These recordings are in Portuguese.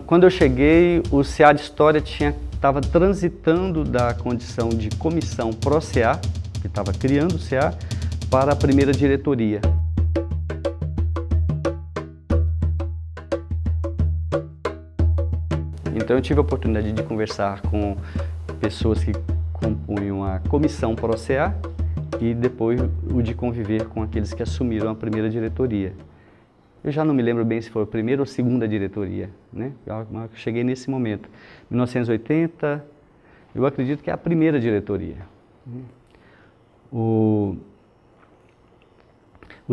Quando eu cheguei, o CA de História estava transitando da condição de comissão pró-CA, que estava criando o CA, para a primeira diretoria. Então eu tive a oportunidade de conversar com pessoas que compunham a comissão pró-CA e depois o de conviver com aqueles que assumiram a primeira diretoria. Eu já não me lembro bem se foi a primeira ou segunda diretoria, né? Eu cheguei nesse momento. 1980, eu acredito que é a primeira diretoria. O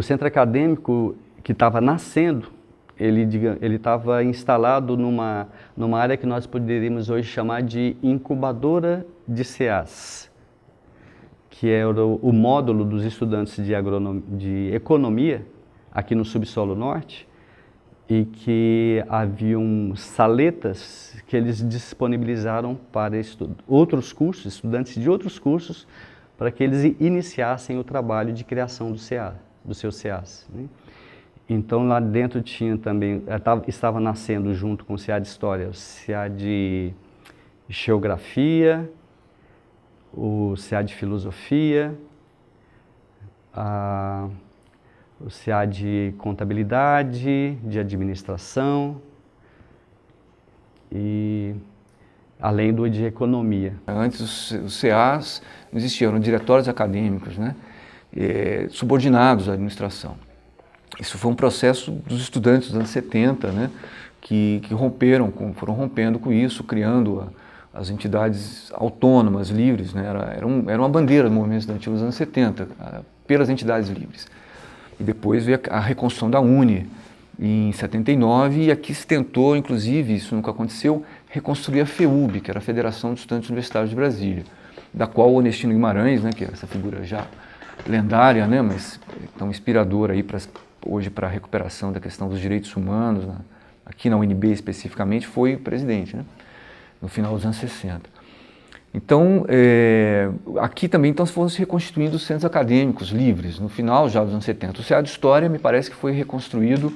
centro acadêmico que estava nascendo, ele estava instalado numa área que nós poderíamos hoje chamar de incubadora de CAs, que era o módulo dos estudantes de economia, aqui no subsolo norte, e que haviam saletas que eles disponibilizaram para outros cursos, estudantes de outros cursos, para que eles iniciassem o trabalho de criação dos seus CAs. Né? Então lá dentro tinha também, estava nascendo junto com o CA de História, o CA de Geografia, o CA de Filosofia, o CA de Contabilidade, de Administração e além do de Economia. Antes os CAs não existiam, eram diretórios acadêmicos, né? Subordinados à administração. Isso foi um processo dos estudantes dos anos 70, né? que foram rompendo com isso, criando as entidades autônomas, livres, né? Era uma bandeira do movimento estudantil dos anos 70, pelas entidades livres. E depois veio a reconstrução da UNE em 79 e aqui se tentou, inclusive, isso nunca aconteceu, reconstruir a FEUB, que era a Federação dos Estudantes Universitários de Brasília, da qual o Onestino Guimarães, né, que é essa figura já lendária, né, mas tão inspiradora aí hoje para a recuperação da questão dos direitos humanos, né, aqui na UNB especificamente, foi o presidente, né, no final dos anos 60. Então, aqui também foram se reconstituindo os centros acadêmicos livres, no final já dos anos 70. O CA de História me parece que foi construído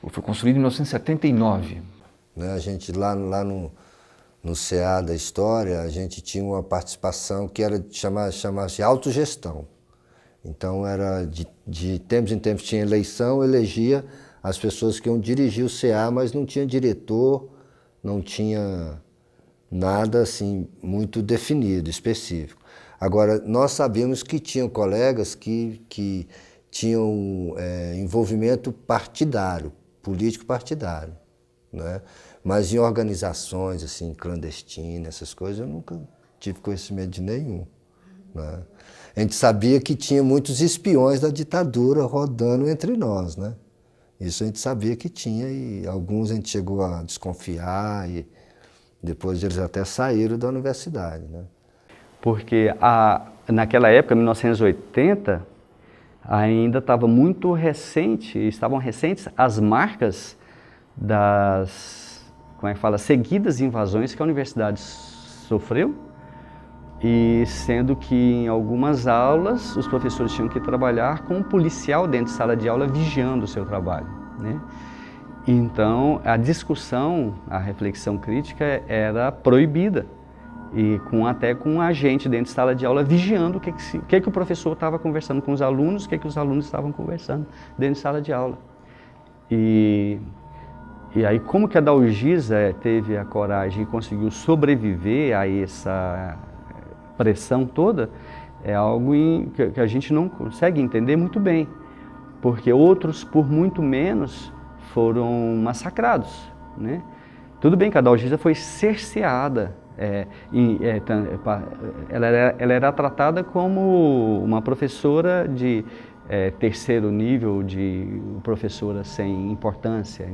em 1979. A gente lá no CA da História, a gente tinha uma participação que era chamava-se autogestão. Então, era de tempos em tempos tinha eleição, elegia as pessoas que iam dirigir o CA, mas não tinha diretor, não tinha nada assim muito definido, específico. Agora, nós sabíamos que tinham colegas que tinham envolvimento partidário, político partidário, né? Mas em organizações assim, clandestinas, essas coisas, eu nunca tive conhecimento de nenhum, né? A gente sabia que tinha muitos espiões da ditadura rodando entre nós, né? Isso a gente sabia que tinha e alguns a gente chegou a desconfiar e depois eles até saíram da universidade, né? Porque naquela época, 1980, ainda estava muito recente, estavam recentes as marcas das, seguidas invasões que a universidade sofreu, e sendo que em algumas aulas os professores tinham que trabalhar com um policial dentro de sala de aula vigiando o seu trabalho, né? Então, a discussão, a reflexão crítica era proibida, e até com um agente dentro de sala de aula vigiando o que o professor estava conversando com os alunos, o que os alunos estavam conversando dentro de sala de aula. E aí, como que a Dalgisa teve a coragem e conseguiu sobreviver a essa pressão toda, é algo que a gente não consegue entender muito bem, porque outros, por muito menos, foram massacrados, né? Tudo bem que a Dalgisa foi cerceada, ela era tratada como uma professora de terceiro nível, de professora sem importância,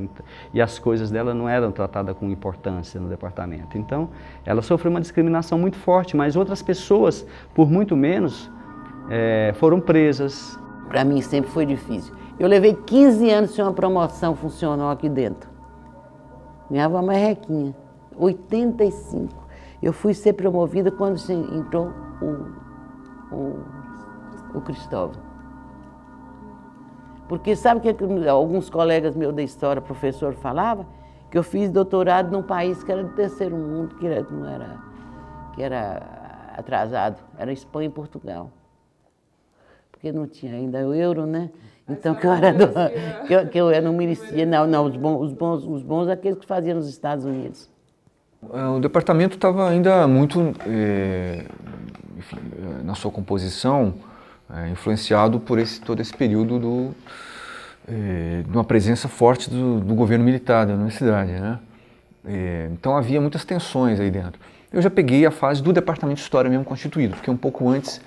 e as coisas dela não eram tratadas com importância no departamento. Então, ela sofreu uma discriminação muito forte, mas outras pessoas, por muito menos, foram presas. Para mim sempre foi difícil. Eu levei 15 anos sem uma promoção funcional aqui dentro. Ganhava uma merrequinha. 85. Eu fui ser promovida quando entrou o Cristóvão. Porque sabe o que alguns colegas meus da história, professor, falava? que eu fiz doutorado num país que era do terceiro mundo, que era atrasado, era Espanha e Portugal. Porque não tinha ainda o euro, né? Então que eu não merecia, não, os bons aqueles que faziam nos Estados Unidos. O departamento estava ainda muito, enfim, na sua composição, influenciado por todo esse período de uma presença forte do governo militar da universidade, né? Então havia muitas tensões aí dentro. Eu já peguei a fase do departamento de História mesmo constituído, porque um pouco antes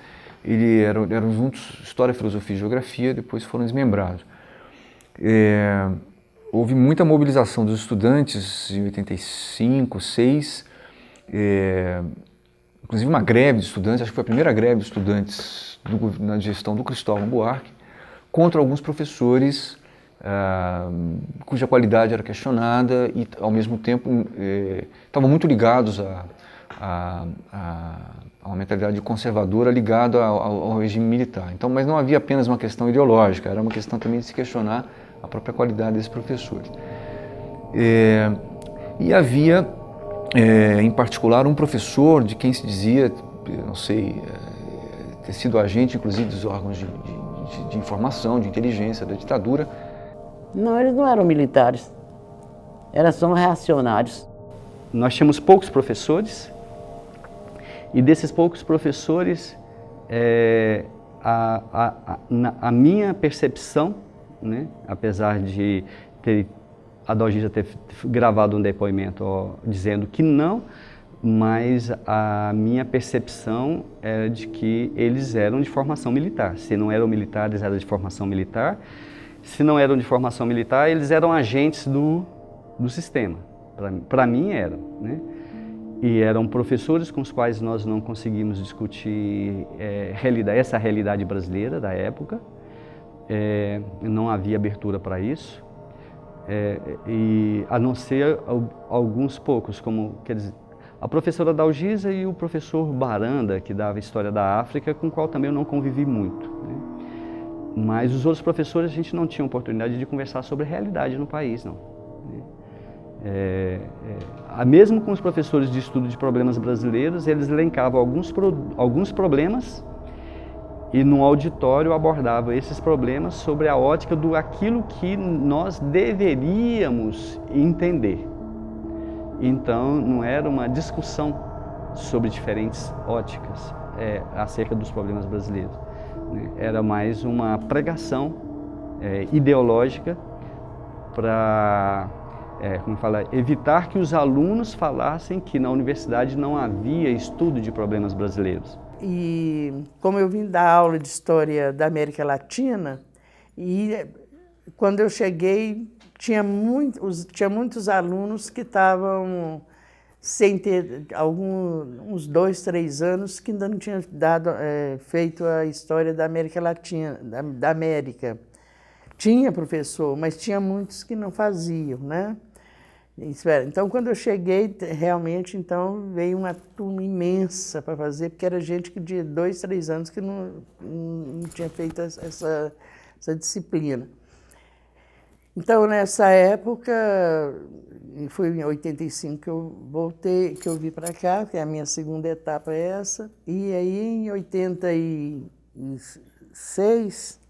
eram juntos História, Filosofia e Geografia, depois foram desmembrados. Houve muita mobilização dos estudantes em 85, 86, inclusive uma greve de estudantes, acho que foi a primeira greve de estudantes na gestão do Cristóvão Buarque, contra alguns professores cuja qualidade era questionada e, ao mesmo tempo, estavam muito ligados a uma mentalidade conservadora ligada ao regime militar. Então, mas não havia apenas uma questão ideológica, era uma questão também de se questionar a própria qualidade desses professores. E havia, em particular, um professor de quem se dizia, não sei, ter sido agente, inclusive, dos órgãos de informação, de inteligência da ditadura. Não, eles não eram militares, eram só reacionários. Nós tínhamos poucos professores, e desses poucos professores, a minha percepção, né, apesar de a Dalgisa ter gravado um depoimento dizendo que não, mas a minha percepção era de que eles eram de formação militar. Se não eram militares, eram de formação militar. Se não eram de formação militar, eles eram agentes do sistema. Para mim eram, né? E eram professores com os quais nós não conseguimos discutir essa realidade brasileira da época. Não havia abertura para isso. E a não ser alguns poucos, como, quer dizer, a professora Dalgisa e o professor Baranda, que dava História da África, com o qual também eu não convivi muito, né? Mas os outros professores a gente não tinha oportunidade de conversar sobre a realidade no país, não, né? Mesmo com os professores de estudo de problemas brasileiros, eles elencavam alguns problemas e no auditório abordavam esses problemas sobre a ótica do aquilo que nós deveríamos entender. Então, não era uma discussão sobre diferentes óticas acerca dos problemas brasileiros, né? Era mais uma pregação ideológica para, como fala, evitar que os alunos falassem que na universidade não havia estudo de problemas brasileiros. E como eu vim dar aula de História da América Latina, e quando eu cheguei, tinha muitos alunos que estavam sem ter uns 2, 3 anos que ainda não tinham feito a História da América Latina, da América. Tinha professor, mas tinha muitos que não faziam, né? Então, quando eu cheguei, realmente, então, veio uma turma imensa para fazer, porque era gente que de 2, 3 anos que não tinha feito essa disciplina. Então, nessa época, foi em 85 que eu voltei, que eu vim para cá, que é a minha segunda etapa essa, e aí em 86,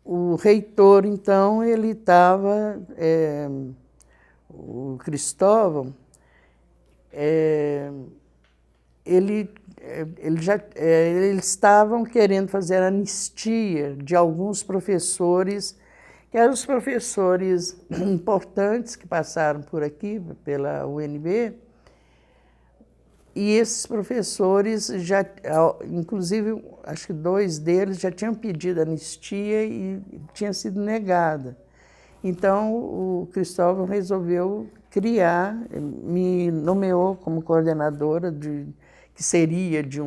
o reitor, então, ele estava, o Cristóvão, eles estavam querendo fazer anistia de alguns professores, que eram os professores importantes que passaram por aqui, pela UNB, e esses professores, inclusive, acho que 2 deles já tinham pedido anistia e tinha sido negada. Então, o Cristóvão resolveu criar, me nomeou como coordenadora que seria de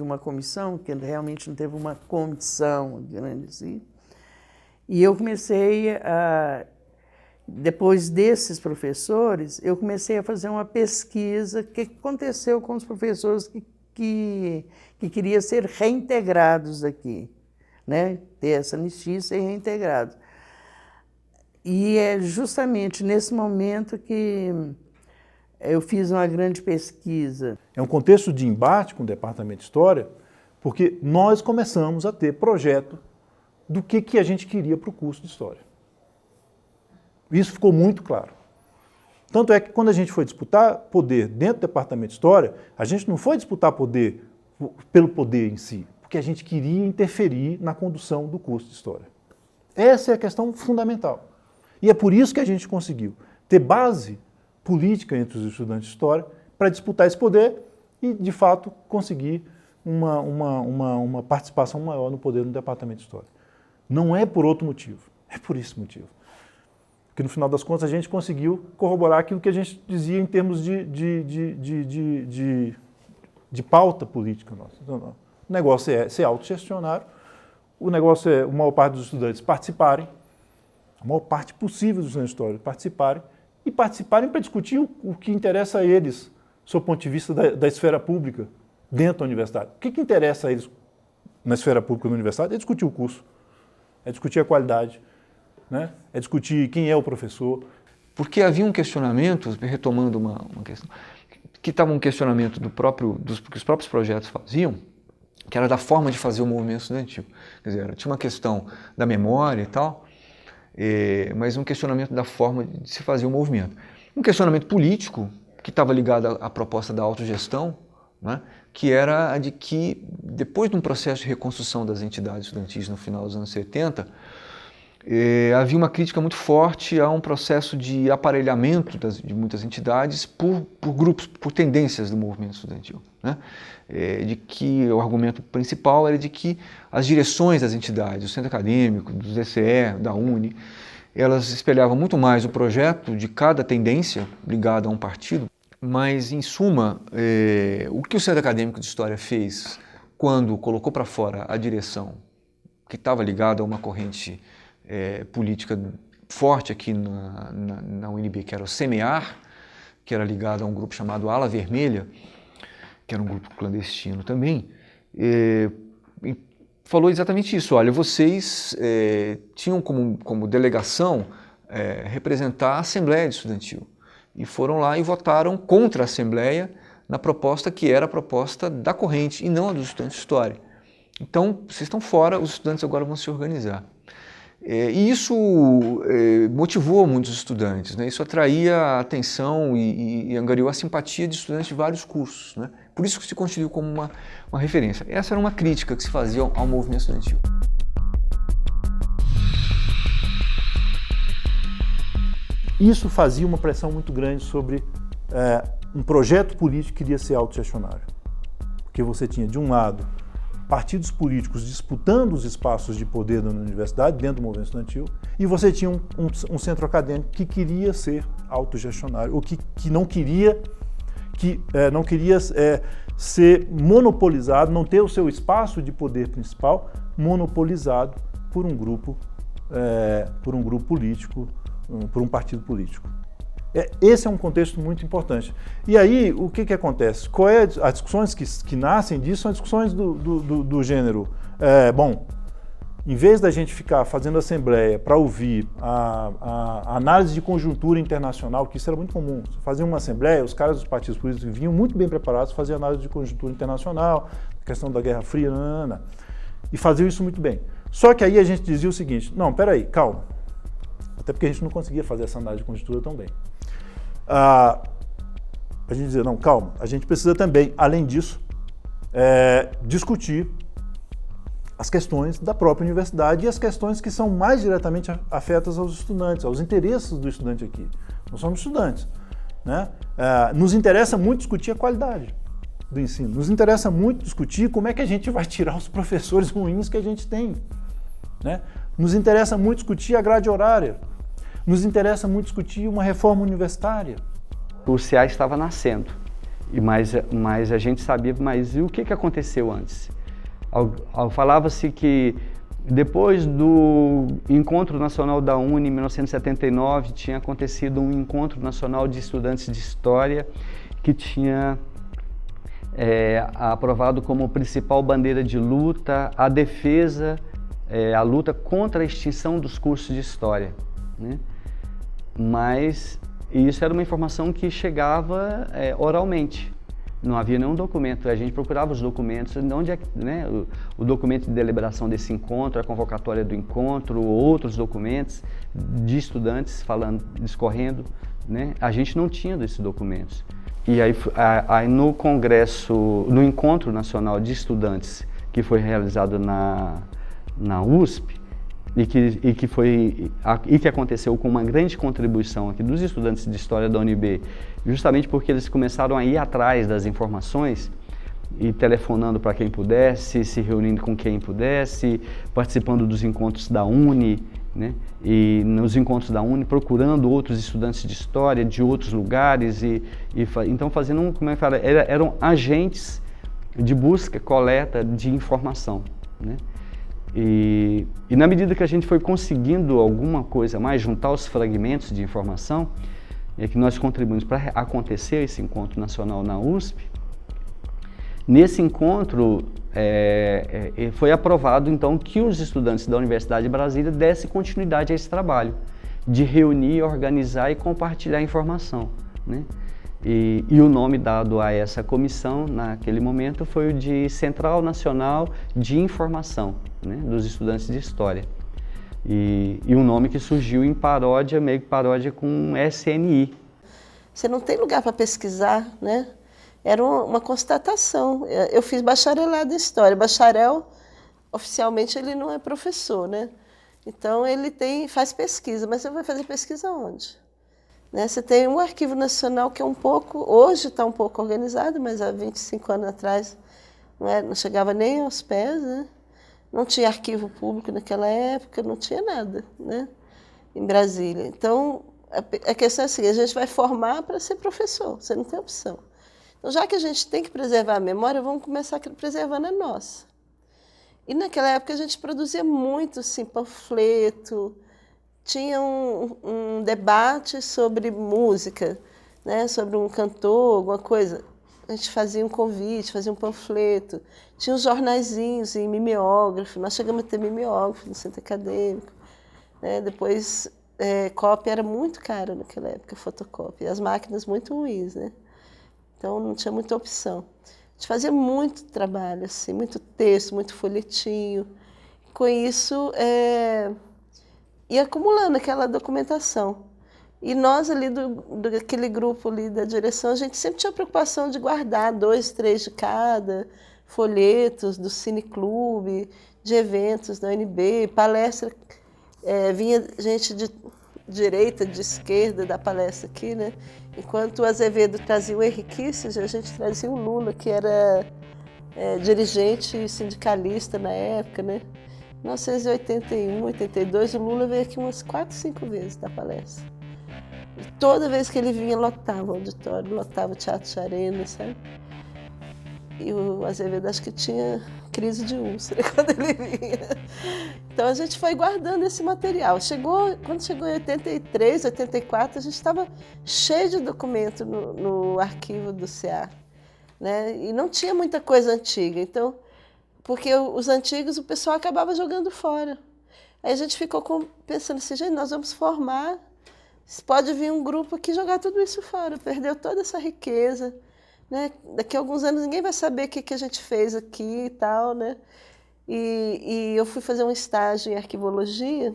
uma comissão, que realmente não teve uma comissão grande assim. E eu comecei depois desses professores, eu comecei a fazer uma pesquisa, o que aconteceu com os professores que queriam ser reintegrados aqui, né? Ter essa anistia e ser reintegrados. E é justamente nesse momento que eu fiz uma grande pesquisa. É um contexto de embate com o Departamento de História, porque nós começamos a ter projeto do que a gente queria para o curso de História. Isso ficou muito claro. Tanto é que quando a gente foi disputar poder dentro do Departamento de História, a gente não foi disputar poder pelo poder em si, porque a gente queria interferir na condução do curso de História. Essa é a questão fundamental. E é por isso que a gente conseguiu ter base política entre os estudantes de História para disputar esse poder e, de fato, conseguir uma participação maior no poder no Departamento de História. Não é por outro motivo, é por esse motivo. Porque, no final das contas, a gente conseguiu corroborar aquilo que a gente dizia em termos de pauta política nossa. Então, o negócio é ser autogestionário, o negócio é a maior parte dos estudantes participarem, a maior parte possível dos estudantes de História participarem para discutir o que interessa a eles, sob o ponto de vista da esfera pública, dentro da universidade. O que interessa a eles na esfera pública da universidade é discutir o curso, é discutir a qualidade, né? É discutir quem é o professor. Porque havia um questionamento, retomando uma questão, que estava um questionamento que os próprios projetos faziam, que era da forma de fazer o movimento estudantil. Quer dizer, tinha uma questão da memória e tal, mas um questionamento da forma de se fazer o movimento. Um questionamento político, que estava ligado à proposta da autogestão, né, que era a de que, depois de um processo de reconstrução das entidades estudantis no final dos anos 70, havia uma crítica muito forte a um processo de aparelhamento de muitas entidades por grupos, por tendências do movimento estudantil, né? De que o argumento principal era de que as direções das entidades, do centro acadêmico, do DCE, da UNE, elas espelhavam muito mais o projeto de cada tendência ligada a um partido, mas, em suma, o que o Centro Acadêmico de História fez quando colocou para fora a direção que estava ligada a uma corrente política forte aqui na UNB, que era o SEMEAR, que era ligado a um grupo chamado Ala Vermelha, que era um grupo clandestino também, falou exatamente isso. Olha, vocês tinham como delegação representar a Assembleia Estudantil, e foram lá e votaram contra a Assembleia na proposta que era a proposta da corrente e não a dos estudantes de História. Então, vocês estão fora, os estudantes agora vão se organizar. E isso motivou muitos estudantes, né? Isso atraía a atenção e angariou a simpatia de estudantes de vários cursos, né? Por isso que se constituiu como uma referência. Essa era uma crítica que se fazia ao movimento estudantil. Isso fazia uma pressão muito grande sobre um projeto político que queria ser autogestionário. Porque você tinha, de um lado, partidos políticos disputando os espaços de poder da universidade, dentro do movimento estudantil, e você tinha um centro acadêmico que queria ser autogestionário, ou que não queria ser monopolizado, não ter o seu espaço de poder principal monopolizado por um grupo político, por um partido político. Esse é um contexto muito importante. E aí, o que acontece? As discussões que nascem disso são as discussões do gênero. Bom, em vez da gente ficar fazendo assembleia para ouvir a análise de conjuntura internacional, que isso era muito comum, fazia uma assembleia, os caras dos partidos políticos vinham muito bem preparados, faziam análise de conjuntura internacional, questão da Guerra Fria, e faziam isso muito bem. Só que aí a gente dizia o seguinte: não, peraí, calma. Até porque a gente não conseguia fazer essa análise de conjuntura tão bem. A gente dizia, não, calma, a gente precisa também, além disso, discutir as questões da própria universidade e as questões que são mais diretamente afetas aos estudantes, aos interesses do estudante aqui. Nós somos estudantes, né? Nos interessa muito discutir a qualidade do ensino, nos interessa muito discutir como é que a gente vai tirar os professores ruins que a gente tem, né? Nos interessa muito discutir a grade horária, nos interessa muito discutir uma reforma universitária. O CA estava nascendo, mas a gente sabia, mas e o que aconteceu antes? Falava-se que depois do Encontro Nacional da UNE, em 1979, tinha acontecido um Encontro Nacional de Estudantes de História que tinha aprovado como principal bandeira de luta a defesa, a luta contra a extinção dos cursos de História, né? mas isso era uma informação que chegava oralmente. Não havia nenhum documento, a gente procurava os documentos, onde é, né, o documento de deliberação desse encontro, a convocatória do encontro, outros documentos de estudantes falando, discorrendo, né, a gente não tinha desses documentos. E aí no congresso, no Encontro Nacional de Estudantes, que foi realizado na USP, e que aconteceu com uma grande contribuição aqui dos estudantes de História da UNB, justamente porque eles começaram a ir atrás das informações e telefonando para quem pudesse, se reunindo com quem pudesse, participando dos encontros da UNE, né? E nos encontros da UNE procurando outros estudantes de História de outros lugares então fazendo, como é que fala, eram agentes de busca, coleta de informação, né? E na medida que a gente foi conseguindo alguma coisa mais, juntar os fragmentos de informação, é que nós contribuímos para acontecer esse encontro nacional na USP. Nesse encontro, foi aprovado, então, que os estudantes da Universidade de Brasília dessem continuidade a esse trabalho, de reunir, organizar e compartilhar informação, né? E o nome dado a essa comissão, naquele momento, foi o de Central Nacional de Informação, né, dos estudantes de História. E um nome que surgiu em paródia, meio que paródia com SNI. Você não tem lugar para pesquisar, né? Era uma constatação. Eu fiz bacharelado em História. Bacharel, oficialmente, ele não é professor, né? Então, ele faz pesquisa, mas você vai fazer pesquisa onde? Né? Você tem um Arquivo Nacional que é um pouco, hoje está um pouco organizado, mas há 25 anos atrás não chegava nem aos pés, né? Não tinha arquivo público naquela época, não tinha nada, né, em Brasília. Então, a questão é assim, a gente vai formar para ser professor, você não tem opção. Então, já que a gente tem que preservar a memória, vamos começar preservando a nossa. E naquela época a gente produzia muito, assim, panfleto, tinha um debate sobre música, né, sobre um cantor, alguma coisa. A gente fazia um convite, fazia um panfleto. Tinha uns jornaizinhos em mimeógrafo. Nós chegamos a ter mimeógrafo no centro acadêmico, né? Depois, cópia era muito cara naquela época, fotocópia. E as máquinas muito ruins, né? Então, não tinha muita opção. A gente fazia muito trabalho, assim, muito texto, muito folhetinho. Com isso, ia acumulando aquela documentação. E nós ali, daquele grupo ali da direção, a gente sempre tinha preocupação de guardar 2, 3 de cada, folhetos do cineclube, de eventos da UNB, palestra. Vinha gente de direita, de esquerda da palestra aqui, né? Enquanto o Azevedo trazia o Henrique Kissinger, a gente trazia o Lula, que era dirigente e sindicalista na época, né? Em 1981, 82, o Lula veio aqui umas 4, 5 vezes da palestra. E toda vez que ele vinha, lotava o auditório, lotava o Teatro de Arena, sabe? E o Azevedo acho que tinha crise de úlcera quando ele vinha. Então a gente foi guardando esse material. Quando chegou em 83, 84, a gente estava cheio de documento no arquivo do CA, né? E não tinha muita coisa antiga. Então, porque os antigos o pessoal acabava jogando fora. Aí a gente ficou pensando assim, gente, nós vamos formar, pode vir um grupo aqui jogar tudo isso fora, perdeu toda essa riqueza, né? Daqui a alguns anos ninguém vai saber o que a gente fez aqui e tal, né? E eu fui fazer um estágio em arquivologia,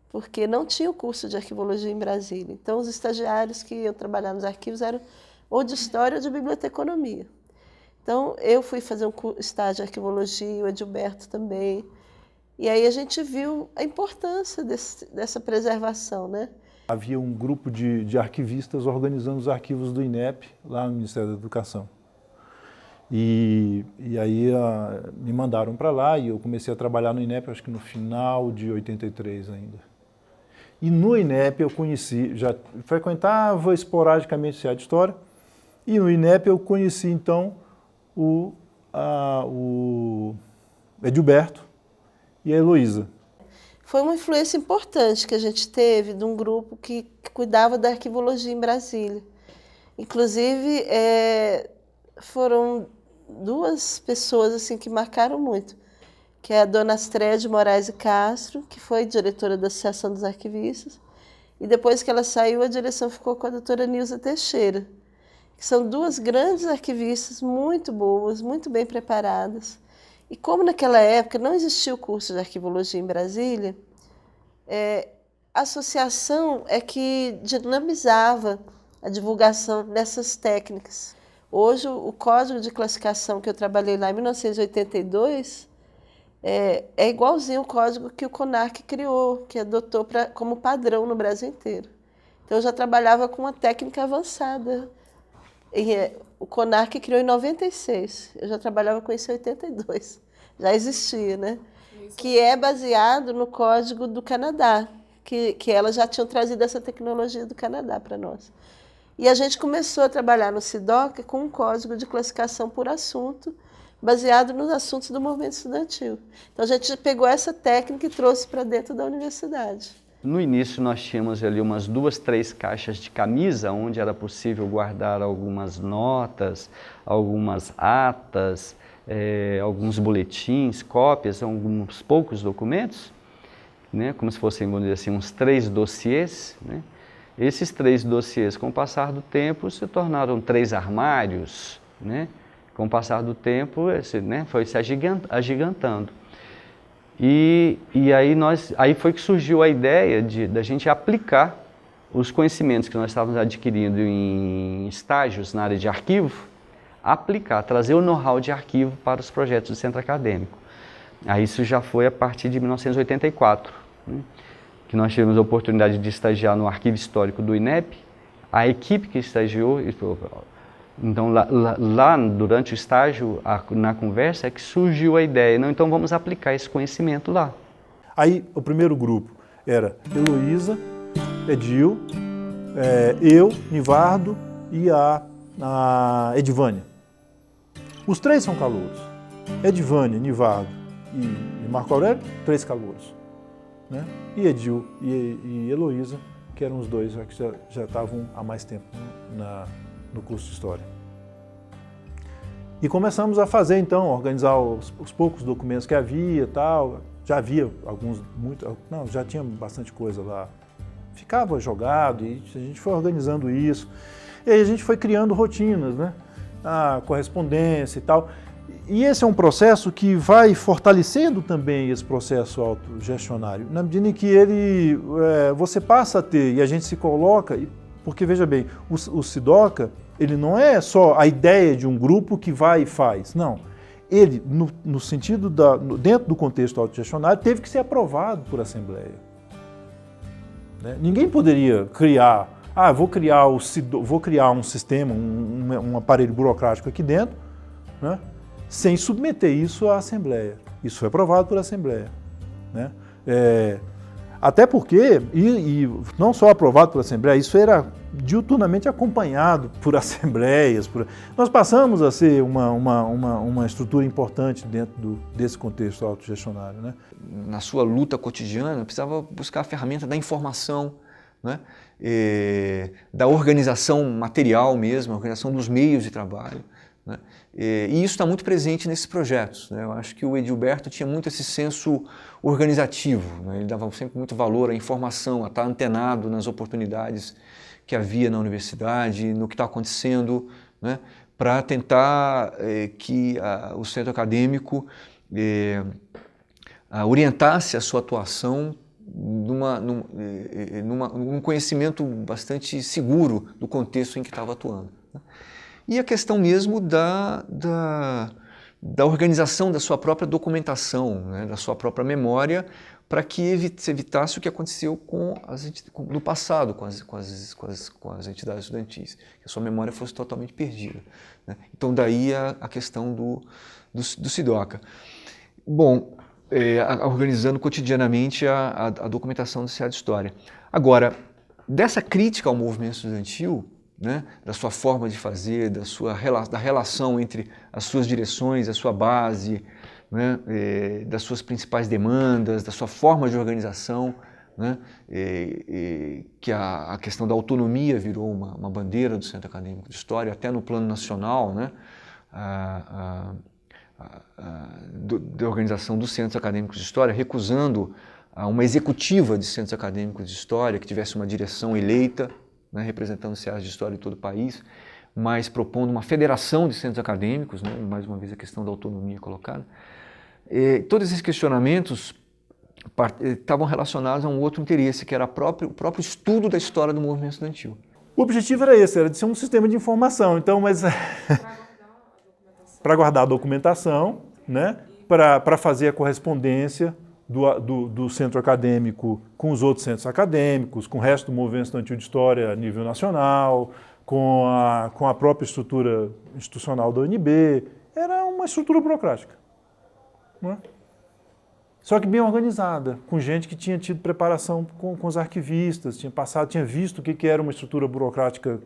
porque não tinha o curso de arquivologia em Brasília. Então os estagiários que iam trabalhar nos arquivos eram ou de história ou de biblioteconomia. Então eu fui fazer um estágio de arquivologia, o Edilberto também. E aí a gente viu a importância dessa preservação, né? Havia um grupo de arquivistas organizando os arquivos do INEP, lá no Ministério da Educação. E aí me mandaram para lá e eu comecei a trabalhar no INEP, acho que no final de 83 ainda. E no INEP eu conheci, já frequentava esporadicamente o CA de História, e no INEP eu conheci então o Edilberto e a Heloísa. Foi uma influência importante que a gente teve de um grupo que cuidava da arquivologia em Brasília. Inclusive, foram 2 pessoas assim, que marcaram muito, que é a dona Astréia de Moraes e Castro, que foi diretora da Associação dos Arquivistas, e depois que ela saiu, a direção ficou com a doutora Nilza Teixeira, que são duas grandes arquivistas muito boas, muito bem preparadas. E como naquela época não existia o curso de arquivologia em Brasília, a associação é que dinamizava a divulgação dessas técnicas. Hoje, o código de classificação que eu trabalhei lá em 1982 é igualzinho ao código que o CONARC criou, que adotou como padrão no Brasil inteiro. Então, eu já trabalhava com uma técnica avançada. O CONARC criou em 96, eu já trabalhava com isso em 82. Já existia, né? Que é baseado no código do Canadá, que elas já tinham trazido essa tecnologia do Canadá para nós. E a gente começou a trabalhar no SIDOCA com um código de classificação por assunto, baseado nos assuntos do movimento estudantil. Então, a gente pegou essa técnica e trouxe para dentro da universidade. No início, nós tínhamos ali umas 2, 3 caixas de camisa, onde era possível guardar algumas notas, algumas atas, alguns boletins, cópias, alguns poucos documentos, né, como se fossem, vamos dizer assim, uns 3 dossiês, né? Esses 3 dossiês, com o passar do tempo, se tornaram 3 armários, né? Com o passar do tempo, foi se agigantando. E aí foi que surgiu a ideia da gente aplicar os conhecimentos que nós estávamos adquirindo em estágios na área de arquivo, trazer o know-how de arquivo para os projetos do centro acadêmico. Aí isso já foi a partir de 1984, né? Que nós tivemos a oportunidade de estagiar no Arquivo Histórico do INEP. A equipe que estagiou, então lá durante o estágio, na conversa, é que surgiu a ideia, então vamos aplicar esse conhecimento lá. Aí o primeiro grupo era Heloísa, Edil, eu, Nivardo e a Edivânia. Os 3 são calouros. Edivânia, Nivardo e Marco Aurélio, 3 calouros, né? E Edil e Heloísa, que eram os 2 que já estavam há mais tempo no curso de História. E começamos a fazer, então, organizar os poucos documentos que havia, tal. Já havia já tinha bastante coisa lá. Ficava jogado e a gente foi organizando isso. E aí a gente foi criando rotinas, né? A correspondência e tal. E esse é um processo que vai fortalecendo também esse processo autogestionário, na medida em que você passa a ter, e a gente se coloca, porque veja bem, o SIDOCA, ele não é só a ideia de um grupo que vai e faz, não. Ele, no sentido dentro do contexto autogestionário, teve que ser aprovado por Assembleia. Né? Ninguém poderia criar, vou criar um sistema, um aparelho burocrático aqui dentro, né? Sem submeter isso à Assembleia. Isso foi aprovado por Assembleia, né? Até porque, e não só aprovado por Assembleia, isso era diuturnamente acompanhado por assembleias. Nós passamos a ser uma estrutura importante dentro desse contexto autogestionário, né? Na sua luta cotidiana, precisava buscar a ferramenta da informação, né? Da organização material mesmo, a organização dos meios de trabalho, né? E isso está muito presente nesses projetos, né? Eu acho que o Edilberto tinha muito esse senso organizativo, né? Ele dava sempre muito valor à informação, a estar antenado nas oportunidades que havia na universidade, no que está acontecendo, né? Para tentar que o centro acadêmico orientasse a sua atuação num conhecimento bastante seguro do contexto em que estava atuando, né? E a questão mesmo da organização da sua própria documentação, né, da sua própria memória, para que se evitasse o que aconteceu no passado com as entidades estudantis, que a sua memória fosse totalmente perdida, né? Então daí a questão do SIDOCA. Bom, organizando cotidianamente a documentação do CA de História. Agora, dessa crítica ao movimento estudantil, né, da sua forma de fazer, da relação entre as suas direções, a sua base, né, das suas principais demandas, da sua forma de organização, né, que a questão da autonomia virou uma bandeira do Centro Acadêmico de História, até no plano nacional, né, da organização dos Centros Acadêmicos de História, recusando uma executiva de centros acadêmicos de história, que tivesse uma direção eleita, né, representando os CEAs de história de todo o país, mas propondo uma federação de centros acadêmicos, né, mais uma vez a questão da autonomia colocada. Todos esses questionamentos estavam relacionados a um outro interesse, que era o próprio estudo da história do movimento estudantil. O objetivo era esse, era de ser um sistema de informação, então, mas para guardar a documentação, né, para fazer a correspondência do centro acadêmico com os outros centros acadêmicos, com o resto do movimento estudantil de história a nível nacional, com a própria estrutura institucional da UNB. Era uma estrutura burocrática, não é? Só que bem organizada, com gente que tinha tido preparação com os arquivistas, tinha visto o que era uma estrutura burocrática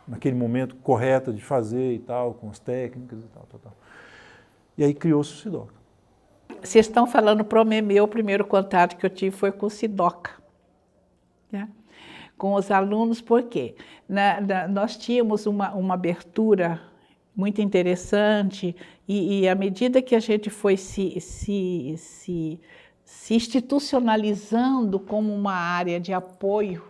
naquele momento correta de fazer e tal, com as técnicas e tal. E aí criou-se o SIDOCA. Vocês estão falando para o primeiro contato que eu tive foi com o SIDOCA, né? Com os alunos, por quê? Nós tínhamos uma abertura muito interessante e à medida que a gente foi se institucionalizando como uma área de apoio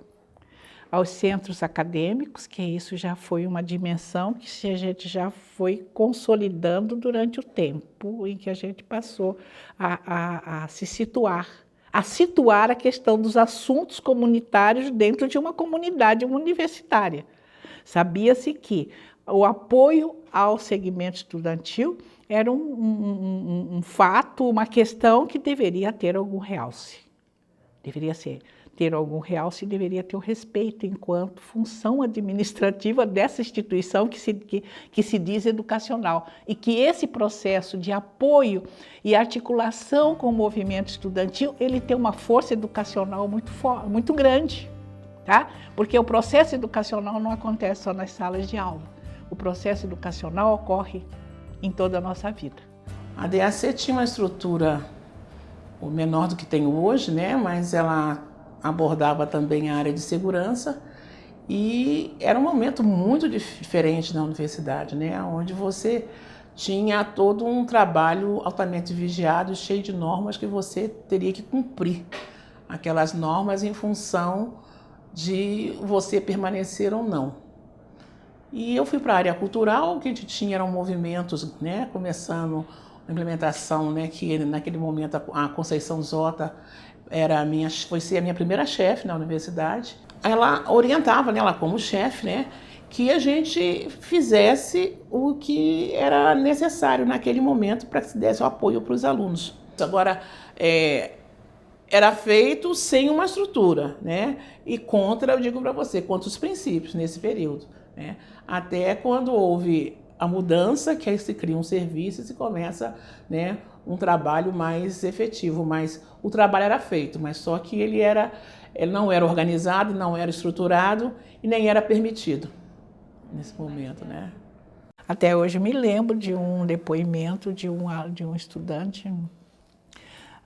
aos centros acadêmicos, que isso já foi uma dimensão que a gente já foi consolidando durante o tempo em que a gente passou a se situar, a situar a questão dos assuntos comunitários dentro de uma comunidade universitária. Sabia-se que o apoio ao segmento estudantil era um fato, uma questão que deveria ter algum realce. Deveria ter algum realce e deveria ter o respeito enquanto função administrativa dessa instituição que se diz educacional. E que esse processo de apoio e articulação com o movimento estudantil, ele tem uma força educacional muito grande, tá? Porque o processo educacional não acontece só nas salas de aula. O processo educacional ocorre em toda a nossa vida. A DAC tinha uma estrutura menor do que tem hoje, né? Mas ela abordava também a área de segurança e era um momento muito diferente na universidade, né? Onde você tinha todo um trabalho altamente vigiado, cheio de normas que você teria que cumprir. Aquelas normas em função de você permanecer ou não. E eu fui para a área cultural, o que a gente tinha eram movimentos, né, começando a implementação, né, que naquele momento a Conceição Zota foi ser a minha primeira chefe na universidade. Ela orientava, né, ela como chefe, né, que a gente fizesse o que era necessário naquele momento para que se desse o apoio para os alunos. Agora, era feito sem uma estrutura, né, e contra, eu digo para você, contra os princípios nesse período, né, até quando houve a mudança, que aí se cria um serviço e se começa, né, um trabalho mais efetivo, mas o trabalho era feito, mas só que ele não era organizado, não era estruturado e nem era permitido nesse momento, né? Até hoje me lembro de um depoimento de um estudante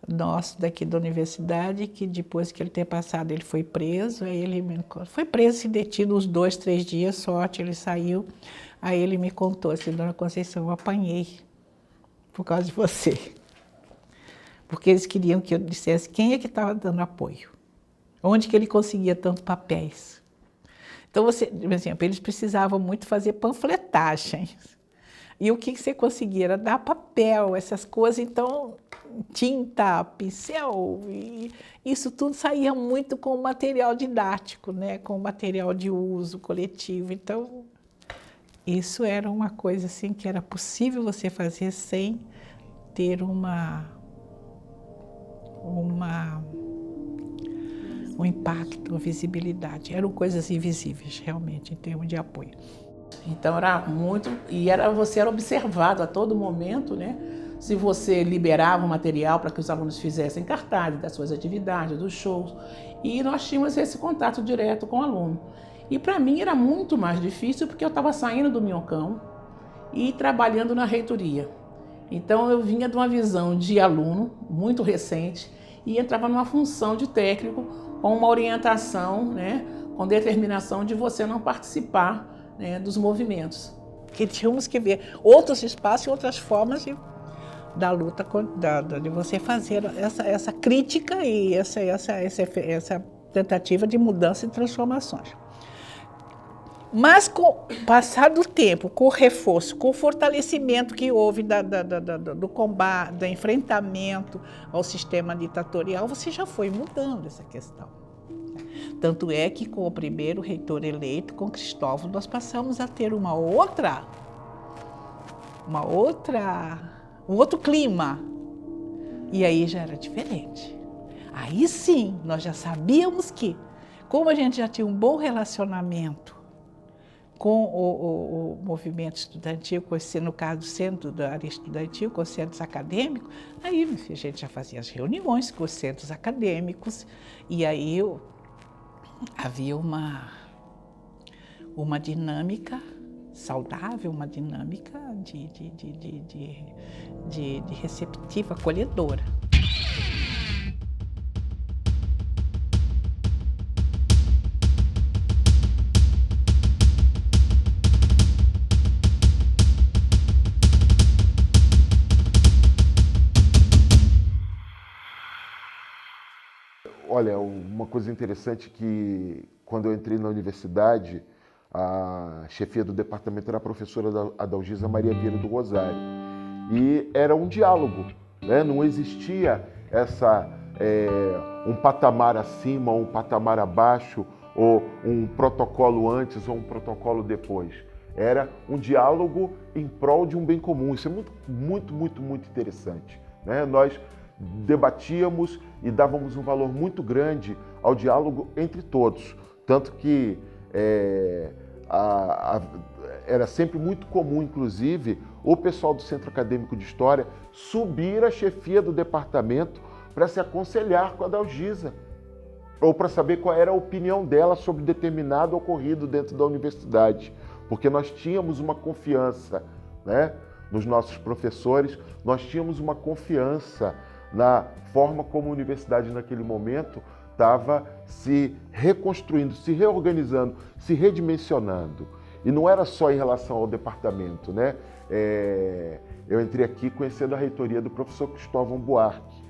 nosso daqui da universidade, que depois que ele ter passado, ele foi preso, aí ele foi preso e detido uns 2, 3 dias, sorte, ele saiu, aí ele me contou assim: Dona Conceição, eu apanhei por causa de você. Porque eles queriam que eu dissesse quem é que estava dando apoio, onde que ele conseguia tantos papéis. Então, por exemplo, eles precisavam muito fazer panfletagens. E o que você conseguia era dar papel, essas coisas, então tinta, pincel, e isso tudo saía muito com o material didático, né? Com o material de uso coletivo. Então, isso era uma coisa assim que era possível você fazer sem ter um impacto, uma visibilidade. Eram coisas invisíveis, realmente, em termos de apoio. Então era muito, você era observado a todo momento, né? Se você liberava o material para que os alunos fizessem cartazes das suas atividades, dos shows, e nós tínhamos esse contato direto com o aluno. E para mim era muito mais difícil porque eu estava saindo do Minhocão e trabalhando na reitoria. Então eu vinha de uma visão de aluno muito recente e entrava numa função de técnico com uma orientação, né, com determinação de você não participar, né, dos movimentos. Que tínhamos que ver outros espaços e outras formas da luta, de você fazer essa crítica e essa tentativa de mudança e transformações. Mas com o passar do tempo, com o reforço, com o fortalecimento que houve do combate, do enfrentamento ao sistema ditatorial, você já foi mudando essa questão. Tanto é que com o primeiro reitor eleito, com Cristóvão, nós passamos a ter um outro clima. E aí já era diferente. Aí sim, nós já sabíamos que, como a gente já tinha um bom relacionamento com o movimento estudantil, no caso do centro da área estudantil, com os centros acadêmicos, aí a gente já fazia as reuniões com os centros acadêmicos, e aí havia uma dinâmica saudável, uma dinâmica de receptiva, acolhedora. Olha, uma coisa interessante que quando eu entrei na universidade, a chefia do departamento era a professora Adalgisa Maria Vieira do Rosário. E era um diálogo, né? Não existia um patamar acima, um patamar abaixo, ou um protocolo antes ou um protocolo depois. Era um diálogo em prol de um bem comum. Isso é muito interessante, né? Nós debatíamos e dávamos um valor muito grande ao diálogo entre todos. Tanto que era sempre muito comum, inclusive, o pessoal do Centro Acadêmico de História subir à chefia do departamento para se aconselhar com a Adalgisa, ou para saber qual era a opinião dela sobre determinado ocorrido dentro da universidade. Porque nós tínhamos uma confiança, né, nos nossos professores, nós tínhamos uma confiança na forma como a universidade naquele momento estava se reconstruindo, se reorganizando, se redimensionando. E não era só em relação ao departamento, né? Eu entrei aqui conhecendo a reitoria do professor Cristóvão Buarque.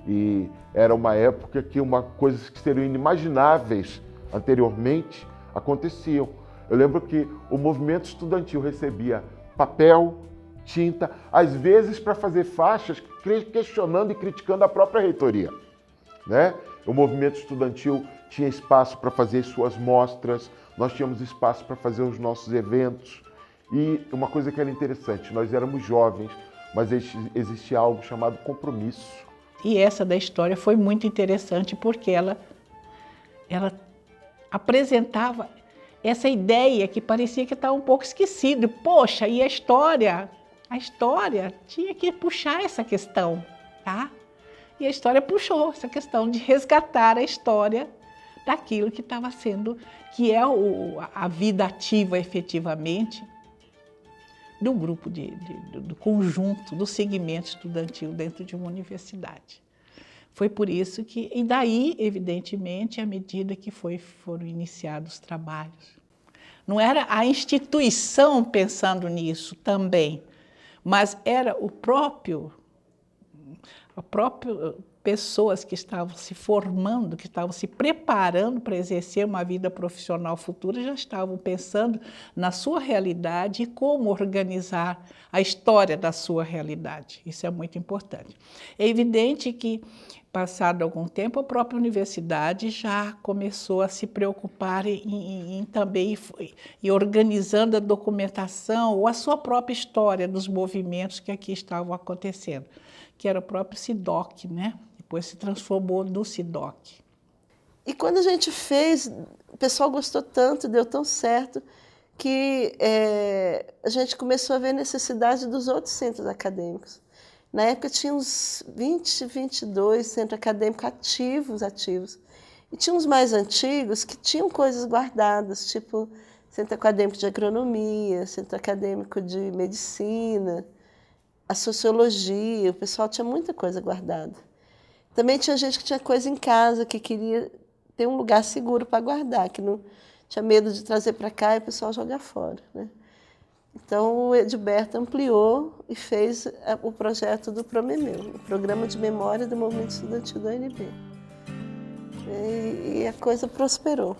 E era uma época que coisas que seriam inimagináveis anteriormente aconteciam. Eu lembro que o movimento estudantil recebia papel, tinta, às vezes para fazer faixas questionando e criticando a própria reitoria, né? O movimento estudantil tinha espaço para fazer suas mostras, nós tínhamos espaço para fazer os nossos eventos. E uma coisa que era interessante, nós éramos jovens, mas existia algo chamado compromisso. E essa da história foi muito interessante porque ela apresentava essa ideia que parecia que estava um pouco esquecida. Poxa, e a história tinha que puxar essa questão, tá? E a história puxou essa questão de resgatar a história daquilo que estava sendo, que é a vida ativa efetivamente do grupo, do conjunto, do segmento estudantil dentro de uma universidade. Foi por isso que, e daí, evidentemente, à medida que foram iniciados os trabalhos. Não era a instituição pensando nisso também, mas era o próprio pessoas que estavam se formando, que estavam se preparando para exercer uma vida profissional futura, já estavam pensando na sua realidade e como organizar a história da sua realidade. Isso é muito importante. É evidente que, passado algum tempo, a própria universidade já começou a se preocupar em também e organizando a documentação ou a sua própria história dos movimentos que aqui estavam acontecendo, que era o próprio SIDOC, né? Depois se transformou no SIDOC. E quando a gente fez, o pessoal gostou tanto, deu tão certo, que a gente começou a ver a necessidade dos outros centros acadêmicos. Na época tinha uns 20, 22 centros acadêmicos ativos. E tinha uns mais antigos que tinham coisas guardadas, tipo Centro Acadêmico de Agronomia, Centro Acadêmico de Medicina, a Sociologia, o pessoal tinha muita coisa guardada. Também tinha gente que tinha coisa em casa, que queria ter um lugar seguro para guardar, que não tinha medo de trazer para cá e o pessoal jogar fora, né? Então o Edilberto ampliou e fez o projeto do PROMEMEU, o Programa de Memória do Movimento Estudantil da UNB. E a coisa prosperou.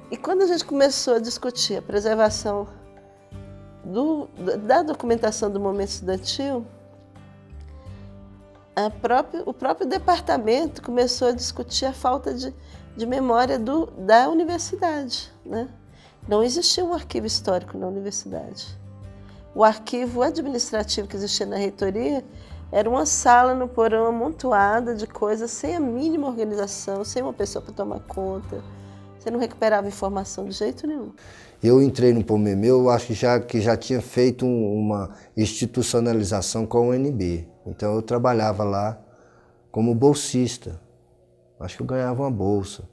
E quando a gente começou a discutir a preservação da documentação do movimento estudantil, o próprio departamento começou a discutir a falta de memória da universidade, né? Não existia um arquivo histórico na universidade. O arquivo administrativo que existia na reitoria era uma sala no porão amontoada de coisas sem a mínima organização, sem uma pessoa para tomar conta. Você não recuperava informação de jeito nenhum. Eu entrei no PROMEMEU, acho que já tinha feito uma institucionalização com a UNB. Então eu trabalhava lá como bolsista. Acho que eu ganhava uma bolsa.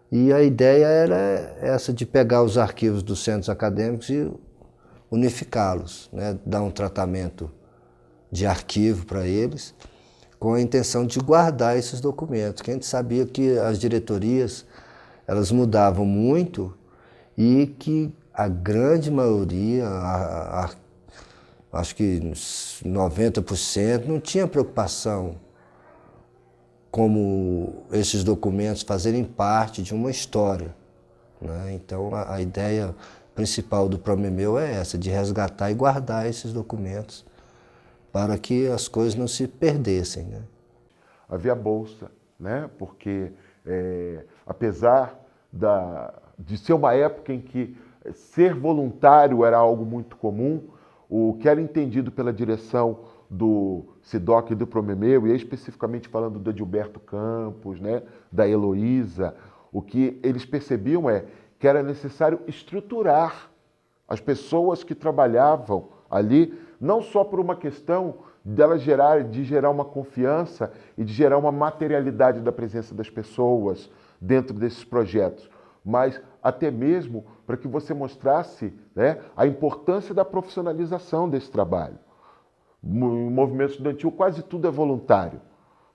E a ideia era essa de pegar os arquivos dos centros acadêmicos e unificá-los, né? Dar um tratamento de arquivo para eles, com a intenção de guardar esses documentos, que a gente sabia que as diretorias elas mudavam muito e que a grande maioria, acho que 90%, não tinha preocupação como esses documentos fazerem parte de uma história, né? Então a ideia principal do PROMEMEU é essa, de resgatar e guardar esses documentos para que as coisas não se perdessem, né? Havia bolsa, né? Porque apesar de ser uma época em que ser voluntário era algo muito comum, o que era entendido pela direção do SIDOC e do PROMEMEU, e especificamente falando do Edilberto Campos, né, da Heloísa, o que eles percebiam que era necessário estruturar as pessoas que trabalhavam ali, não só por uma questão de gerar uma confiança e de gerar uma materialidade da presença das pessoas dentro desses projetos, mas até mesmo para que você mostrasse, né, a importância da profissionalização desse trabalho. No movimento estudantil quase tudo é voluntário,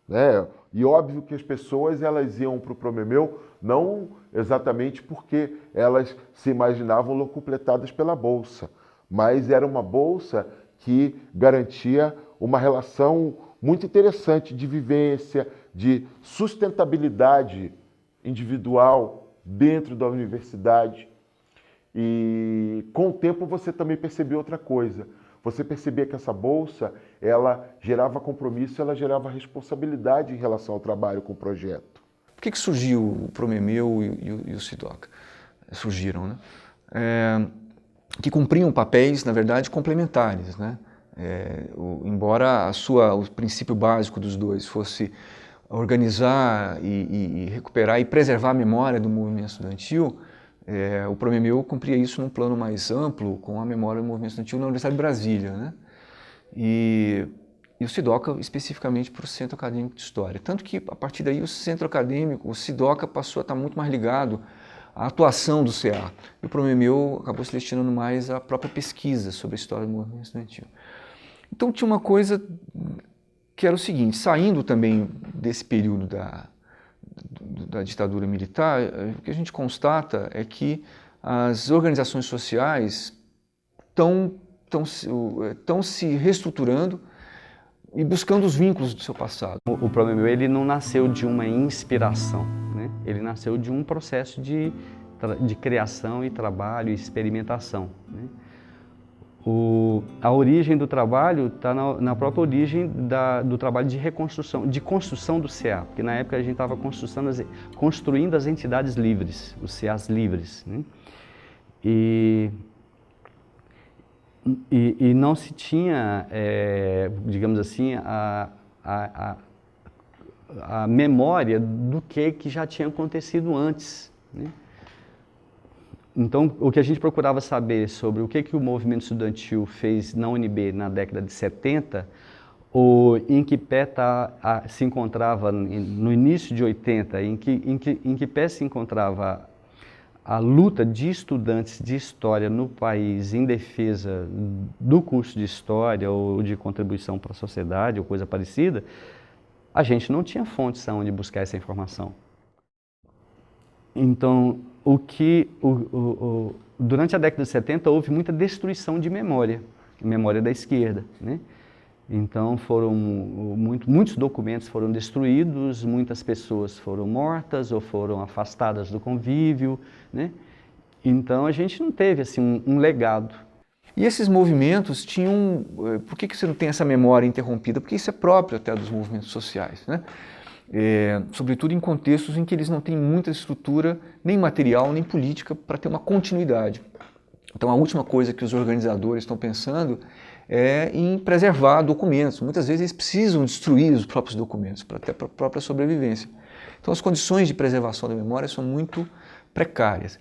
né? E óbvio que as pessoas elas iam para o PROMEMEU não exatamente porque elas se imaginavam locupletadas pela bolsa, mas era uma bolsa que garantia uma relação muito interessante de vivência, de sustentabilidade individual dentro da universidade. E com o tempo você também percebeu outra coisa. Você percebia que essa bolsa, ela gerava compromisso, ela gerava responsabilidade em relação ao trabalho com o projeto. Por que surgiu o PROMEMEU e o SIDOC? Surgiram, né? Que cumpriam papéis, na verdade, complementares, né? Embora o princípio básico dos dois fosse organizar e recuperar e preservar a memória do movimento estudantil, o PROMEMEU cumpria isso num plano mais amplo, com a memória do movimento estudantil na Universidade de Brasília, né? E o SIDOCA especificamente para o Centro Acadêmico de História. Tanto que, a partir daí, o Centro Acadêmico, o SIDOCA passou a estar muito mais ligado à atuação do CA. E o PROMEMEU acabou se destinando mais à própria pesquisa sobre a história do movimento estudantil. Então tinha uma coisa que era o seguinte, saindo também desse período da ditadura militar, o que a gente constata é que as organizações sociais estão se reestruturando e buscando os vínculos do seu passado. O PROMEMEU ele não nasceu de uma inspiração, né? Ele nasceu de um processo de criação e trabalho e experimentação, né? A origem do trabalho está na própria origem do trabalho de reconstrução, de construção do CA, porque na época a gente estava construindo as entidades livres, os CAs livres, né? E não se tinha, digamos assim, a memória do que já tinha acontecido antes, né? Então, o que a gente procurava saber sobre o que o movimento estudantil fez na UNB na década de 70, ou em que pé se encontrava no início de 80, em que pé se encontrava a luta de estudantes de História no país em defesa do curso de História ou de contribuição para a sociedade ou coisa parecida, a gente não tinha fontes onde buscar essa informação. Então, durante a década de 70 houve muita destruição de memória da esquerda, né? Então muitos documentos foram destruídos, muitas pessoas foram mortas ou foram afastadas do convívio, né? Então a gente não teve assim um legado. E esses movimentos tinham... Por que você não tem essa memória interrompida? Porque isso é próprio até dos movimentos sociais, né? Sobretudo em contextos em que eles não têm muita estrutura, nem material, nem política, para ter uma continuidade. Então a última coisa que os organizadores estão pensando é em preservar documentos. Muitas vezes eles precisam destruir os próprios documentos, para ter a própria sobrevivência. Então as condições de preservação da memória são muito precárias.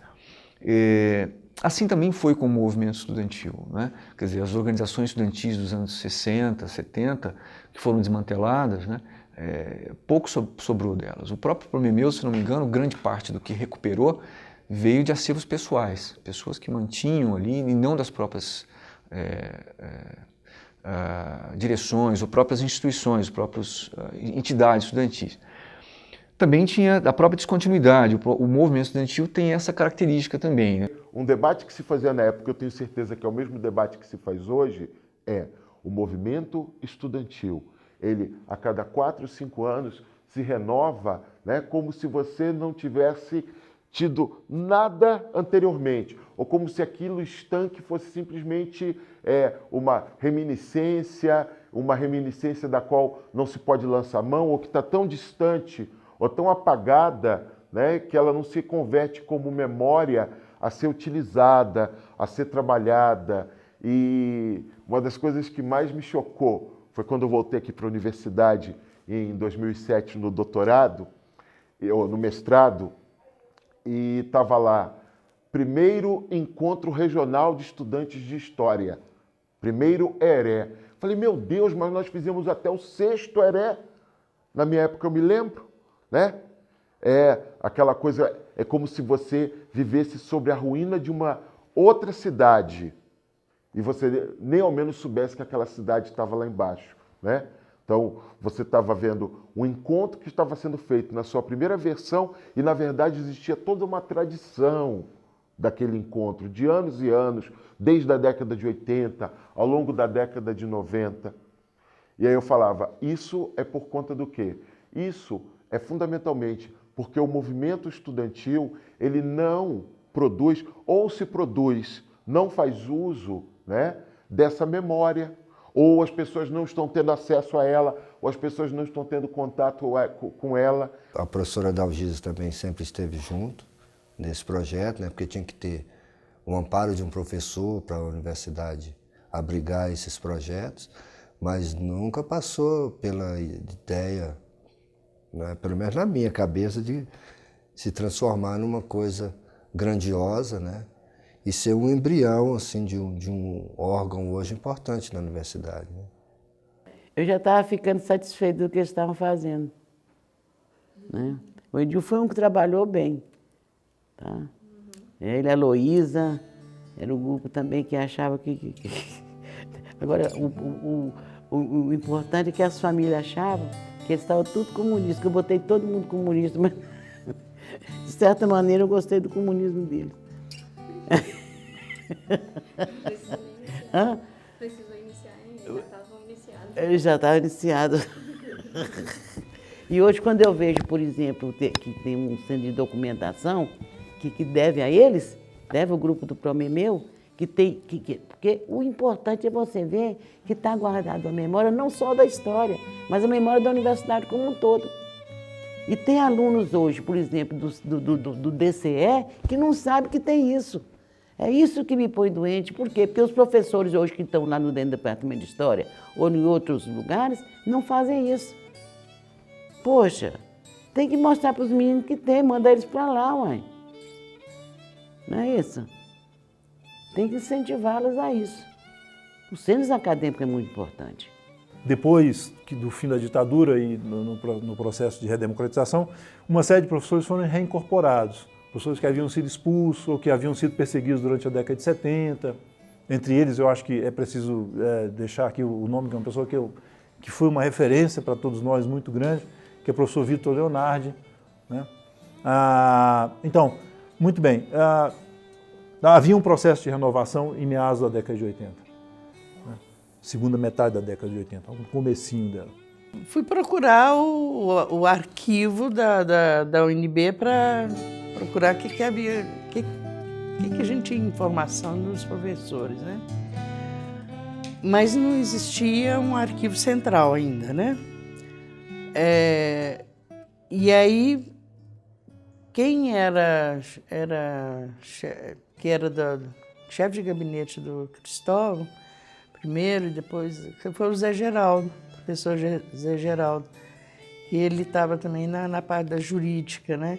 Assim também foi com o movimento estudantil, né? Quer dizer, as organizações estudantis dos anos 60, 70, que foram desmanteladas, né? Pouco sobrou delas. O próprio Promemeu, se não me engano, grande parte do que recuperou veio de acervos pessoais, pessoas que mantinham ali, e não das próprias direções, ou próprias instituições, próprias entidades estudantis. Também tinha a própria descontinuidade, o movimento estudantil tem essa característica também, né? Um debate que se fazia na época, eu tenho certeza que é o mesmo debate que se faz hoje, é o movimento estudantil. Ele, a cada 4, 5 anos, se renova, né, como se você não tivesse tido nada anteriormente, ou como se aquilo estanque fosse simplesmente uma reminiscência da qual não se pode lançar mão, ou que está tão distante, ou tão apagada, né, que ela não se converte como memória a ser utilizada, a ser trabalhada. E uma das coisas que mais me chocou foi quando eu voltei aqui para a universidade em 2007 no doutorado, ou no mestrado, e estava lá, primeiro encontro regional de estudantes de história, primeiro ERE. Falei, meu Deus, mas nós fizemos até o 6º ERE, na minha época eu me lembro, né? Aquela coisa, é como se você vivesse sobre a ruína de uma outra cidade, e você nem ao menos soubesse que aquela cidade estava lá embaixo, né? Então, você estava vendo um encontro que estava sendo feito na sua primeira versão e, na verdade, existia toda uma tradição daquele encontro, de anos e anos, desde a década de 80, ao longo da década de 90. E aí eu falava, isso é por conta do quê? Isso é fundamentalmente porque o movimento estudantil, ele não produz, ou se produz, não faz uso, né, dessa memória, ou as pessoas não estão tendo acesso a ela, ou as pessoas não estão tendo contato com ela. A professora Dalgisa também sempre esteve junto nesse projeto, né, porque tinha que ter o amparo de um professor para a universidade abrigar esses projetos, mas nunca passou pela ideia, né, pelo menos na minha cabeça, de se transformar numa coisa grandiosa, né? E ser um embrião assim, de um órgão hoje importante na universidade. Né? Eu já estava ficando satisfeito do que eles estavam fazendo. Né? O Edil foi um que trabalhou bem. Tá? Ele, a Heloísa, era um grupo também que achava que... Agora, o importante é que as famílias achavam que eles estavam tudo comunistas, que eu botei todo mundo comunista, mas de certa maneira eu gostei do comunismo deles. Precisou iniciar, já estavam iniciados. Eles já estavam iniciados. E hoje, quando eu vejo, por exemplo, que tem um centro de documentação que deve a eles, deve ao grupo do Promemeu, porque o importante é você ver que está guardado a memória não só da história, mas a memória da universidade como um todo. E tem alunos hoje, por exemplo, do DCE, que não sabem que tem isso. É isso que me põe doente. Por quê? Porque os professores hoje que estão lá no dentro do departamento de História ou em outros lugares, não fazem isso. Poxa, tem que mostrar para os meninos que tem, mandar eles para lá, uai. Não é isso? Tem que incentivá-los a isso. Os centros acadêmicos é muito importante. Depois do fim da ditadura e no processo de redemocratização, uma série de professores foram reincorporados. Professores que haviam sido expulsos ou que haviam sido perseguidos durante a década de 70. Entre eles, eu acho que é preciso deixar aqui o nome de uma pessoa que foi uma referência para todos nós muito grande, que é o professor Vitor Leonardi. Né? Então, Muito bem. Havia um processo de renovação em meados da década de 80. Né? Segunda metade da década de 80, no comecinho dela. Fui procurar o arquivo da UNB para procurar o que havia, que a gente tinha informação dos professores, né? Mas não existia um arquivo central ainda, né? E aí, quem era chefe de gabinete do Cristóvão, primeiro, e depois foi o Zé Geraldo, professor Zé Geraldo, que ele estava também na parte da jurídica, né?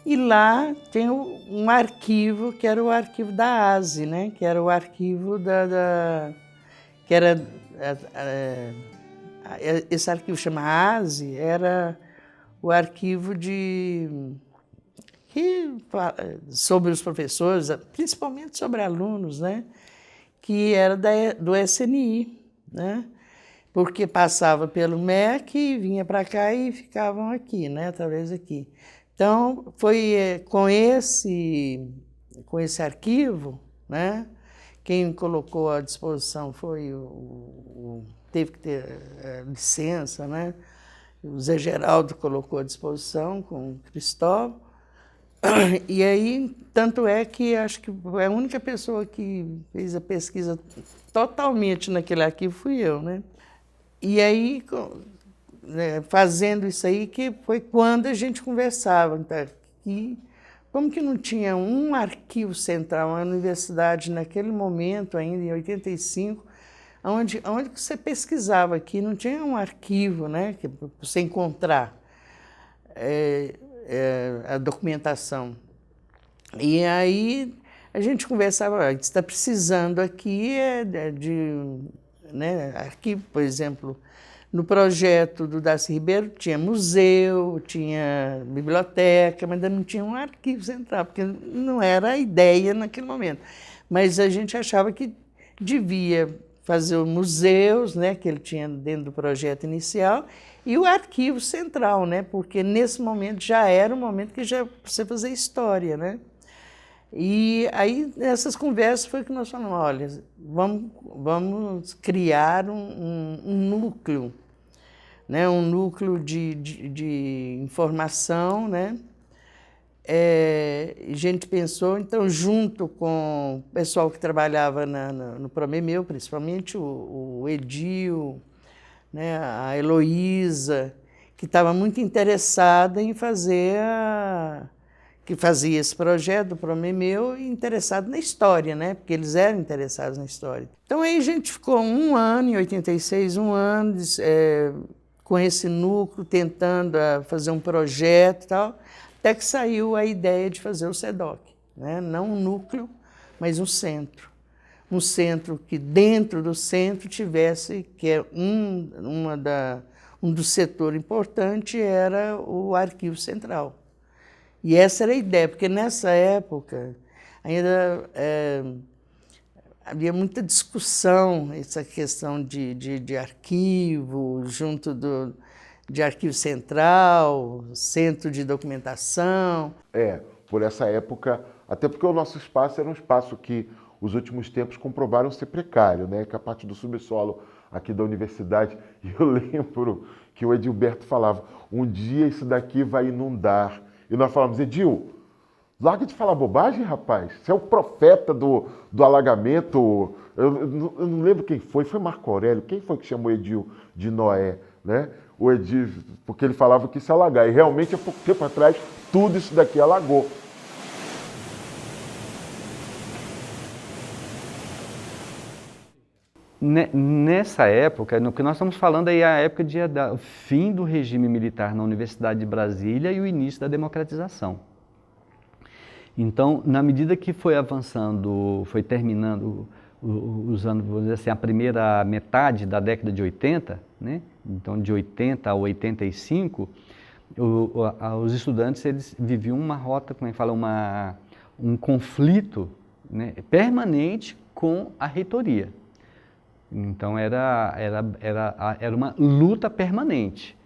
E lá tem um arquivo, que era o arquivo da ASE, né? Que era o arquivo que era... esse arquivo chama ASE, era o arquivo sobre os professores, principalmente sobre alunos, né? Que era do SNI, né? Porque passava pelo MEC, vinha para cá e ficavam aqui, né? Através aqui. Então, foi com esse arquivo, né? Quem colocou à disposição foi teve que ter licença, né? O Zé Geraldo colocou à disposição com o Cristóvão. E aí, tanto é que acho que a única pessoa que fez a pesquisa totalmente naquele arquivo fui eu, né? E aí, fazendo isso aí, que foi quando a gente conversava. Então, como que não tinha um arquivo central, uma universidade naquele momento, ainda em 85, onde você pesquisava aqui, não tinha um arquivo, né, para você encontrar a documentação. E aí a gente conversava, a gente está precisando aqui né, arquivo, por exemplo, no projeto do Darcy Ribeiro tinha museu, tinha biblioteca, mas ainda não tinha um arquivo central, porque não era a ideia naquele momento. Mas a gente achava que devia fazer os museus, né, que ele tinha dentro do projeto inicial, e o arquivo central, né, porque nesse momento já era um momento que já você fazer história, né? E aí, nessas conversas, foi que nós falamos, olha, vamos criar um núcleo, né? Um núcleo de informação, né? A gente pensou, então, junto com o pessoal que trabalhava no Promemeu, principalmente o Edil, né? A Heloísa, que estava muito interessada em fazer que fazia esse projeto do Promemeu e interessado na história, né? Porque eles eram interessados na história. Então aí a gente ficou um ano, em 86, com esse núcleo, tentando fazer um projeto e tal, até que saiu a ideia de fazer o SEDOC, né? Não um núcleo, mas um centro. Um centro que dentro do centro tivesse, que é um dos setores importantes era o Arquivo Central. E essa era a ideia, porque nessa época ainda havia muita discussão, essa questão de arquivo, junto de arquivo central, centro de documentação. Por essa época, até porque o nosso espaço era um espaço que os últimos tempos comprovaram ser precário, né? Que a parte do subsolo aqui da universidade, e eu lembro que o Edilberto falava, um dia isso daqui vai inundar. E nós falamos, Edil, larga de falar bobagem, rapaz. Você é o profeta do alagamento. Eu não lembro quem foi Marco Aurélio. Quem foi que chamou Edil de Noé? Né? O Edil, porque ele falava que isso ia alagar. E realmente, há pouco tempo atrás, tudo isso daqui alagou. Nessa época, no que nós estamos falando aí é a época do fim do regime militar na Universidade de Brasília e o início da democratização. Então, na medida que foi avançando, foi terminando os anos, vamos dizer assim, a primeira metade da década de 80, né? Então de 80 a 85, os estudantes eles viviam uma rota, como é que fala, um conflito, né, permanente com a reitoria. Então era uma luta permanente.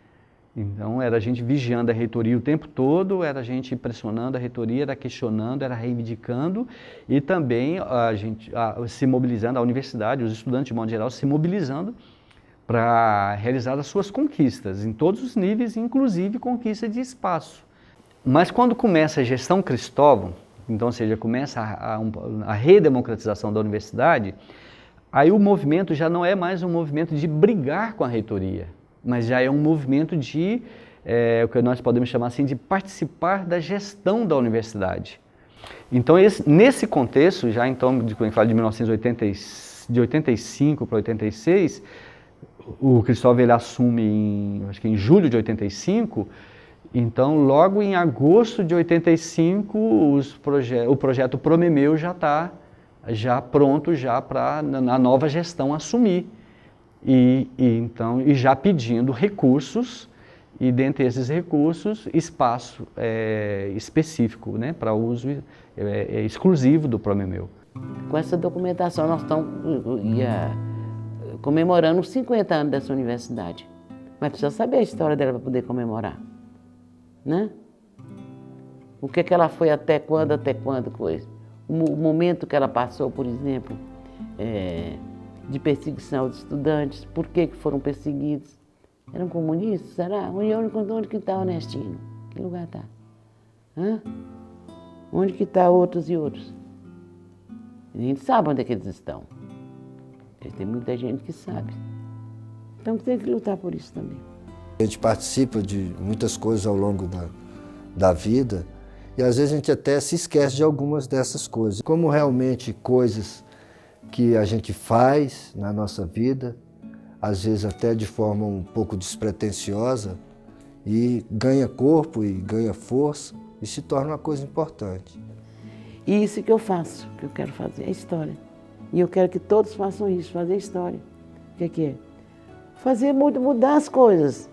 Então, era a gente vigiando a reitoria o tempo todo, era a gente pressionando a reitoria, era questionando, era reivindicando e também a gente se mobilizando, a universidade, os estudantes de modo geral, se mobilizando para realizar as suas conquistas, em todos os níveis, inclusive conquista de espaço. Mas quando começa a gestão Cristóvão, então, ou seja, começa a redemocratização da universidade, aí o movimento já não é mais um movimento de brigar com a reitoria, mas já é um movimento de, o que nós podemos chamar assim, de participar da gestão da universidade. Então, nesse contexto, já então, quando a gente fala de 1985 para 86, o Cristóvão ele assume, acho que em julho de 85, então logo em agosto de 85 o projeto Promemeu já está pronto para a nova gestão assumir e já pedindo recursos e dentre esses recursos espaço específico, né, para uso exclusivo do Promemeu. Com essa documentação nós estamos comemorando os 50 anos dessa universidade. Mas precisa saber a história dela para poder comemorar, né? O que ela foi até quando coisa. O momento que ela passou, por exemplo, de perseguição de estudantes, por que foram perseguidos? Eram comunistas? Será? Onde que está o Ernestinho? Que lugar está? Onde que está outros e outros? A gente sabe onde é que eles estão. Tem muita gente que sabe. Então tem que lutar por isso também. A gente participa de muitas coisas ao longo da vida e às vezes a gente até se esquece de algumas dessas coisas. Como realmente coisas que a gente faz na nossa vida, às vezes até de forma um pouco despretensiosa, e ganha corpo e ganha força e se torna uma coisa importante. E isso que eu faço, que eu quero fazer, é história. E eu quero que todos façam isso, fazer história. O que é? Fazer mudar as coisas.